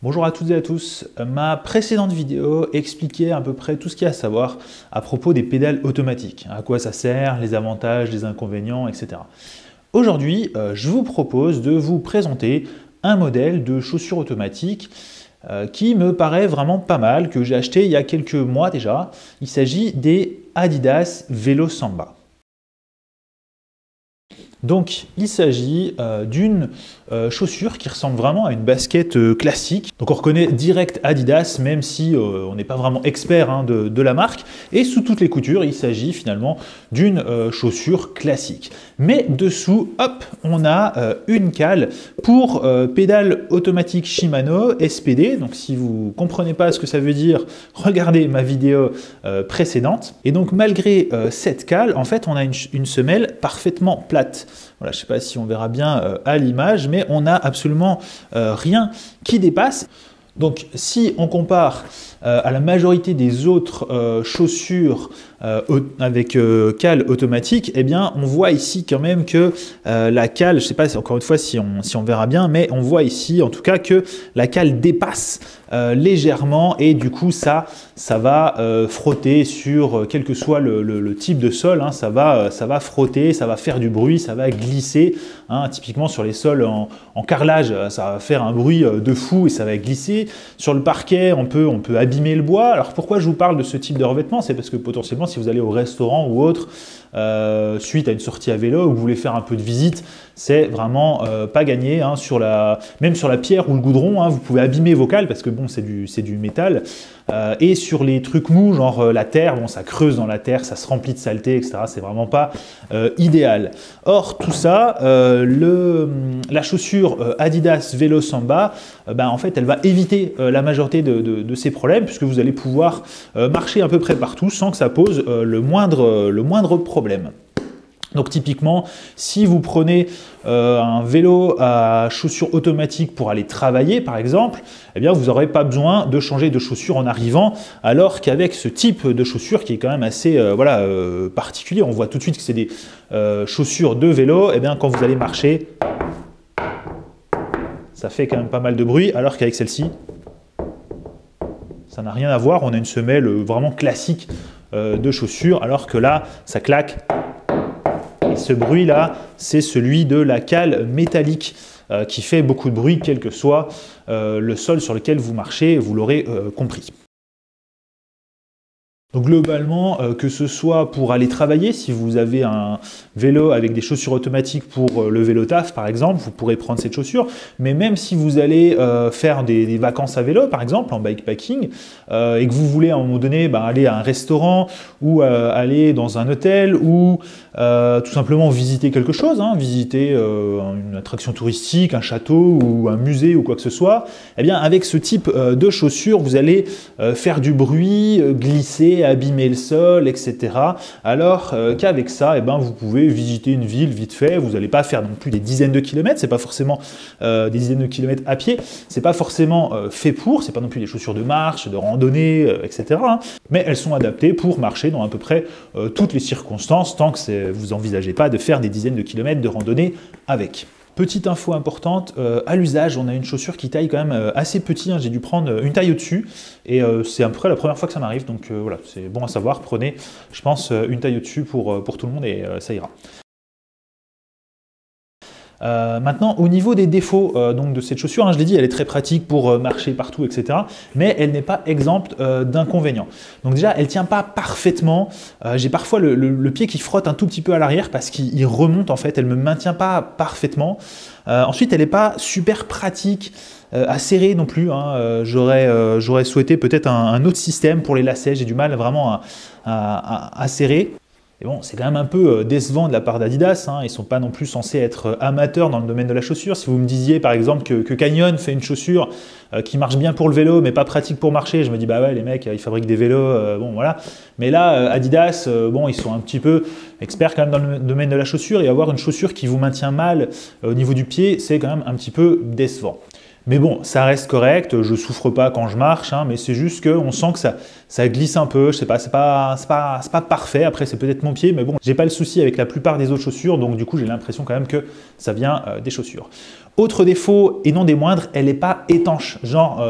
Bonjour à toutes et à tous. Ma précédente vidéo expliquait à peu près tout ce qu'il y a à savoir à propos des pédales automatiques. À quoi ça sert, les avantages, les inconvénients, etc. Aujourd'hui, je vous propose de vous présenter un modèle de chaussures automatiques qui me paraît vraiment pas mal, que j'ai acheté il y a quelques mois déjà. Il s'agit des Adidas Velo Samba. Donc, il s'agit d'une chaussure qui ressemble vraiment à une basket classique. Donc, on reconnaît direct Adidas, même si on n'est pas vraiment expert de la marque. Et sous toutes les coutures, il s'agit finalement d'une chaussure classique. Mais dessous, hop, on a une cale pour pédale automatique Shimano SPD. Donc, si vous ne comprenez pas ce que ça veut dire, regardez ma vidéo précédente. Et donc, malgré cette cale, en fait, on a une semelle parfaitement plate. Voilà, je ne sais pas si on verra bien à l'image, mais on n'a absolument rien qui dépasse. Donc, si on compare à la majorité des autres chaussures avec cale automatique, eh bien, on voit ici quand même que la cale, je ne sais pas encore une fois si on verra bien, mais on voit ici en tout cas que la cale dépasse légèrement et du coup ça va frotter sur quel que soit le type de sol, hein, ça va frotter, ça va faire du bruit, ça va glisser, hein, typiquement sur les sols en carrelage, ça va faire un bruit de fou et ça va glisser. Sur le parquet, on peut abîmer le bois. Alors pourquoi je vous parle de ce type de revêtement? C'est parce que potentiellement si vous allez au restaurant ou autre, suite à une sortie à vélo ou vous voulez faire un peu de visite, c'est vraiment pas gagné, hein, même sur la pierre ou le goudron, hein, vous pouvez abîmer vos cales parce que bon, c'est du métal. Et sur les trucs mous, genre la terre, bon, ça creuse dans la terre, ça se remplit de saleté, etc. C'est vraiment pas idéal. Or, tout ça, la chaussure Adidas Velo Samba, en fait, elle va éviter la majorité de ces problèmes puisque vous allez pouvoir marcher à peu près partout sans que ça pose le moindre problème. Donc typiquement, si vous prenez un vélo à chaussures automatiques pour aller travailler par exemple, eh bien vous n'aurez pas besoin de changer de chaussures en arrivant, alors qu'avec ce type de chaussures qui est quand même assez particulier, on voit tout de suite que c'est des chaussures de vélo, eh bien quand vous allez marcher, ça fait quand même pas mal de bruit, alors qu'avec celle-ci, ça n'a rien à voir, on a une semelle vraiment classique de chaussures, alors que là, ça claque. Et ce bruit-là, c'est celui de la cale métallique qui fait beaucoup de bruit, quel que soit le sol sur lequel vous marchez, vous l'aurez compris. Donc globalement, que ce soit pour aller travailler, si vous avez un vélo avec des chaussures automatiques pour le vélo taf par exemple, vous pourrez prendre cette chaussure. Mais même si vous allez faire des vacances à vélo par exemple, en bikepacking, et que vous voulez à un moment donné aller à un restaurant ou aller dans un hôtel ou tout simplement visiter quelque chose, hein, visiter une attraction touristique, un château ou un musée ou quoi que ce soit, eh bien avec ce type de chaussures, vous allez faire du bruit, glisser, abîmer le sol, etc. Alors qu'avec ça, vous pouvez visiter une ville vite fait. Vous n'allez pas faire non plus des dizaines de kilomètres. C'est pas forcément des dizaines de kilomètres à pied. C'est pas forcément fait pour. C'est pas non plus des chaussures de marche, de randonnée, etc. Hein. Mais elles sont adaptées pour marcher dans à peu près toutes les circonstances, tant que vous n'envisagez pas de faire des dizaines de kilomètres de randonnée avec. Petite info importante, à l'usage, on a une chaussure qui taille quand même assez petit, hein, j'ai dû prendre une taille au-dessus et c'est à peu près la première fois que ça m'arrive, donc voilà, c'est bon à savoir, prenez, je pense, une taille au-dessus pour tout le monde et ça ira. Maintenant, au niveau des défauts donc de cette chaussure, hein, je l'ai dit, elle est très pratique pour marcher partout, etc. Mais elle n'est pas exempte d'inconvénients. Donc déjà, elle ne tient pas parfaitement. J'ai parfois le pied qui frotte un tout petit peu à l'arrière parce qu'il remonte en fait. Elle ne me maintient pas parfaitement. Ensuite, elle n'est pas super pratique à serrer non plus. Hein. J'aurais souhaité peut-être un autre système pour les lacets. J'ai du mal vraiment à serrer. Et bon, c'est quand même un peu décevant de la part d'Adidas, hein. Ils ne sont pas non plus censés être amateurs dans le domaine de la chaussure. Si vous me disiez par exemple que Canyon fait une chaussure qui marche bien pour le vélo mais pas pratique pour marcher, je me dis bah ouais les mecs ils fabriquent des vélos, bon voilà. Mais là Adidas, bon ils sont un petit peu experts quand même dans le domaine de la chaussure et avoir une chaussure qui vous maintient mal au niveau du pied, c'est quand même un petit peu décevant. Mais bon, ça reste correct, je souffre pas quand je marche, hein, mais c'est juste qu'on sent que ça glisse un peu, je sais pas, c'est pas parfait, après c'est peut-être mon pied, mais bon, j'ai pas le souci avec la plupart des autres chaussures, donc du coup j'ai l'impression quand même que ça vient des chaussures. Autre défaut, et non des moindres, elle n'est pas étanche, genre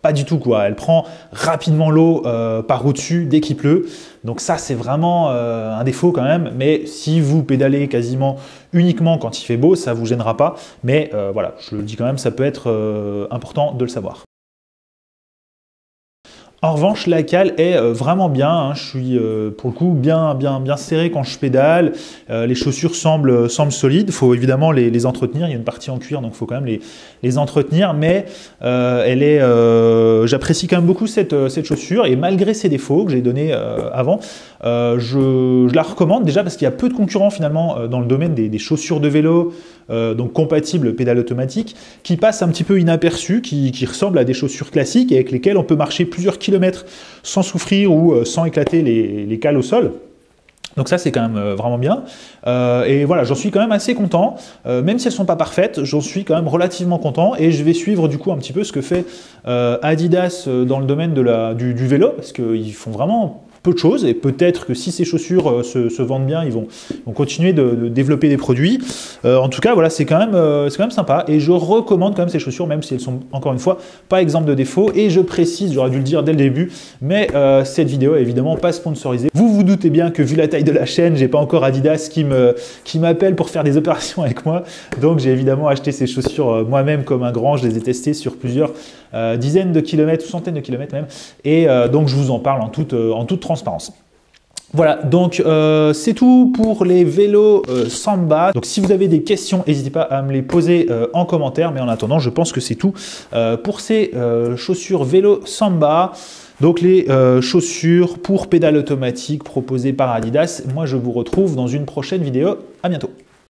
pas du tout quoi, elle prend rapidement l'eau par au-dessus dès qu'il pleut, donc ça c'est vraiment un défaut quand même, mais si vous pédalez quasiment uniquement quand il fait beau, ça ne vous gênera pas, mais voilà, je le dis quand même, ça peut être important de le savoir. En revanche, la cale est vraiment bien, hein. Je suis pour le coup bien serré quand je pédale, les chaussures semblent solides, il faut évidemment les entretenir, il y a une partie en cuir donc il faut quand même les entretenir, mais j'apprécie quand même beaucoup cette chaussure et malgré ses défauts que j'ai donnés avant, je la recommande déjà parce qu'il y a peu de concurrents finalement dans le domaine des chaussures de vélo, donc compatibles pédale automatique, qui passent un petit peu inaperçus, qui ressemblent à des chaussures classiques et avec lesquelles on peut marcher plusieurs kilomètres sans souffrir ou sans éclater les cales au sol. Donc ça c'est quand même vraiment bien, et voilà, j'en suis quand même assez content, même si elles ne sont pas parfaites, j'en suis quand même relativement content, et je vais suivre du coup un petit peu ce que fait Adidas dans le domaine du vélo, parce qu'ils font vraiment peu de choses, et peut-être que si ces chaussures se vendent bien, ils vont continuer de développer des produits. En tout cas, voilà, c'est quand même sympa, et je recommande quand même ces chaussures, même si elles sont, encore une fois, pas exemples de défauts, et je précise, j'aurais dû le dire dès le début, mais cette vidéo est évidemment pas sponsorisée. Vous vous doutez bien que vu la taille de la chaîne, j'ai pas encore Adidas qui m'appelle pour faire des opérations avec moi, donc j'ai évidemment acheté ces chaussures moi-même comme un grand, je les ai testées sur plusieurs dizaines de kilomètres, ou centaines de kilomètres même, et donc je vous en parle en toute transparence. Voilà, donc c'est tout pour les vélos Samba. Donc si vous avez des questions, n'hésitez pas à me les poser en commentaire, mais en attendant, je pense que c'est tout pour ces chaussures vélo Samba. Donc les chaussures pour pédale automatique proposées par Adidas. Moi, je vous retrouve dans une prochaine vidéo. À bientôt.